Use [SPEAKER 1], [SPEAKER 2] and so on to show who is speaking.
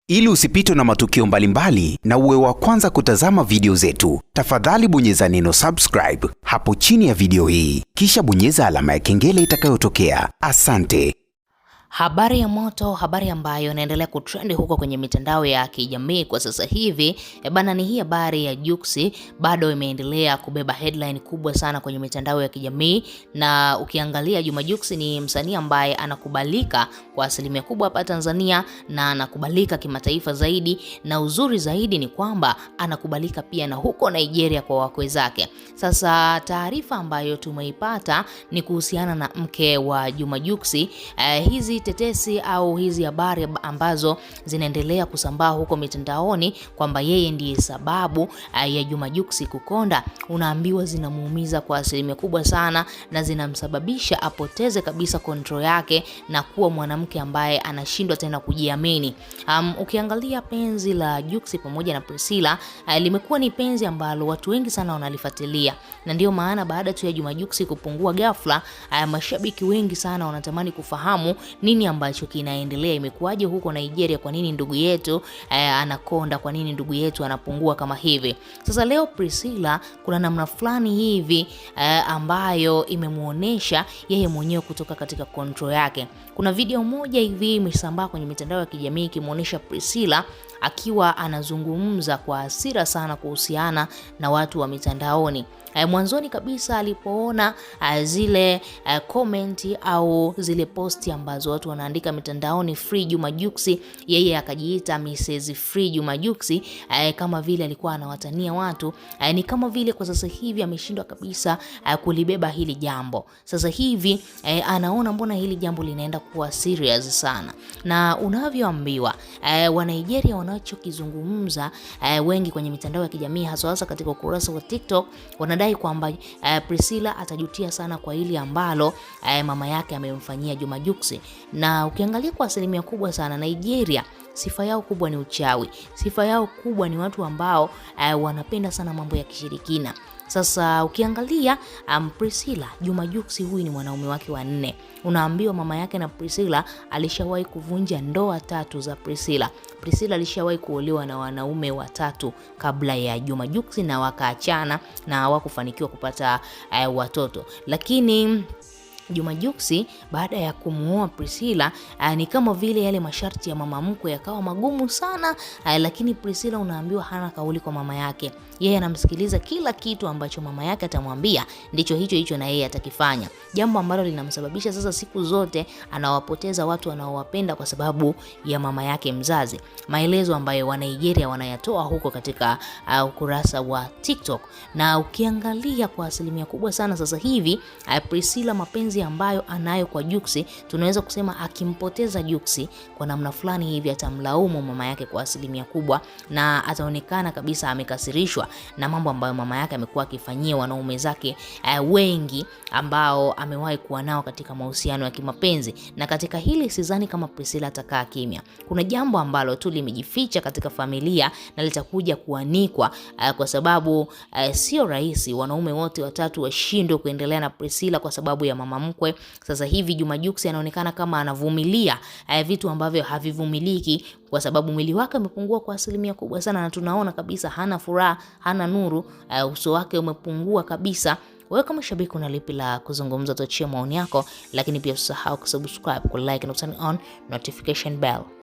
[SPEAKER 1] Ili usipitwe na matukio mbalimbali na uwe wa kwanza kutazama video zetu, tafadhali bonyeza neno subscribe hapo chini ya video hii, kisha bonyeza alama ya kengele itakayotokea. Asante.
[SPEAKER 2] Habari ya moto, habari ambayo inaendelea kutrend huko kwenye mitandao ya kijamii kwa sasa hivi. Bana, ni hii habari ya Jux bado imeendelea kubeba headline kubwa sana kwenye mitandao ya kijamii, na ukiangalia Juma Jux ni msanii ambaye anakubalika kwa asilimia kubwa hapa Tanzania na anakubalika kimataifa zaidi, na uzuri zaidi ni kwamba anakubalika pia na huko Nigeria kwa wakwe zake. Sasa taarifa ambayo tumeipata ni kuhusiana na mke wa Juma Jux. Hizi tetesi au hizi habari ambazo zinaendelea kusambaa huko mitandaoni kwamba yeye ndiye sababu ya Juma Jux kukonda, unaambiwa zinamuumiza kwa asilimia kubwa sana na zinamsababisha apoteze kabisa control yake na kuwa mwanamke ambaye anashindwa tena kujiamini. Ukiangalia penzi la Jux pamoja na Priscilla limekuwa ni penzi ambalo watu wengi sana wanalifuatilia, na ndio maana baada tu ya Juma Jux kupungua ghafla, mashabiki wengi sana wanatamani kufahamu nini ambacho kinaendelea, imekuwaje huko Nigeria, kwa nini ndugu yetu anakonda, kwa nini ndugu yetu anapungua kama hivi. Sasa leo Priscilla kuna namna fulani hivi ambayo imemuonesha yeye mwenyewe kutoka katika control yake. Kuna video moja hivi imesambaa kwenye mitandao ya kijamii ikimuonesha Priscilla akiwa anazungumza kwa hasira sana kuhusiana na watu wa mitandaoni. Mwanzoni kabisa alipoona zile comment au zile posti ambazo watu wanaandika mitandaoni Free Juma Jux, yeye akajiita Mrs Free Juma Jux, kama vile alikuwa anawatania watu. Ni kama vile kwa sasa hivi ameshindwa kabisa kulibeba hili jambo. Sasa hivi anaona mbona hili jambo linaenda kuwa serious sana, na unavyoambiwa wa Nigeria wanachokizungumza wengi kwenye mitandao ya kijamii hasa katika ukurasa wa TikTok wanadai kwamba Priscilla atajutia sana kwa hili ambalo mama yake amemfanyia Juma Jux. Na ukiangalia kwa asilimia kubwa sana Nigeria, sifa yao kubwa ni uchawi. Sifa yao kubwa ni watu ambao wanapenda sana mambo ya kishirikina. Sasa ukiangalia Priscilla, Juma Jux huyu ni mwanaume wake wa 4. Unaambiwa mama yake na Priscilla alishawahi kuvunja ndoa 3 za Priscilla. Priscilla alishawahi kuolewa na wanaume 3 kabla ya Juma Jux na wakaachana na hawakufanikiwa kupata watoto. Lakini Juma Jux baada ya kumuoa Priscilla ni kama vile yale masharti ya mama mkwe yakawa magumu sana, lakini Priscilla unaambiwa hana kauli kwa mama yake. Yeye anamsikiliza kila kitu ambacho mama yake atamwambia, ndicho hicho na yeye atakifanya. Jambo ambalo linamsababisha sasa siku zote anawapoteza watu anaowapenda kwa sababu ya mama yake mzazi. Maelezo ambayo wa Nigeria wanayatoa huko katika ukurasa wa TikTok. Na ukiangalia kwa asilimia kubwa sana sasa hivi Priscilla mapenzi ambayo anayo kwa Jux, tunaweza kusema akimpoteza Jux kwa namna fulani hivi atamlaumu mama yake kwa asilimia kubwa, na ataonekana kabisa amekasirishwa na mambo ambayo mama yake amekuwa akifanyia wanaume zake wengi ambao amewahi kuwa nao katika mahusiano ya kimapenzi. Na katika hili sidhani kama Priscilla atakaa kimya. Kuna jambo ambalo tu limejificha katika familia na litakuja kuanikwa, kwa sababu sio rahisi wanaume wote 3 washindwe kuendelea na Priscilla kwa sababu ya mama mkwe. Sasa hivi Juma Jux anaonekana kama anavumilia vitu ambavyo havivumiliki kwa sababu mwili wake umepungua kwa asilimia kubwa sana, na tunaona kabisa hana furaha, hana nuru, uso wake umepungua kabisa. Wewe kama shabiki una lipi la kuzungumza? Tuachie maoni yako, lakini pia usisahau kusubscribe, ku like na turn on notification bell.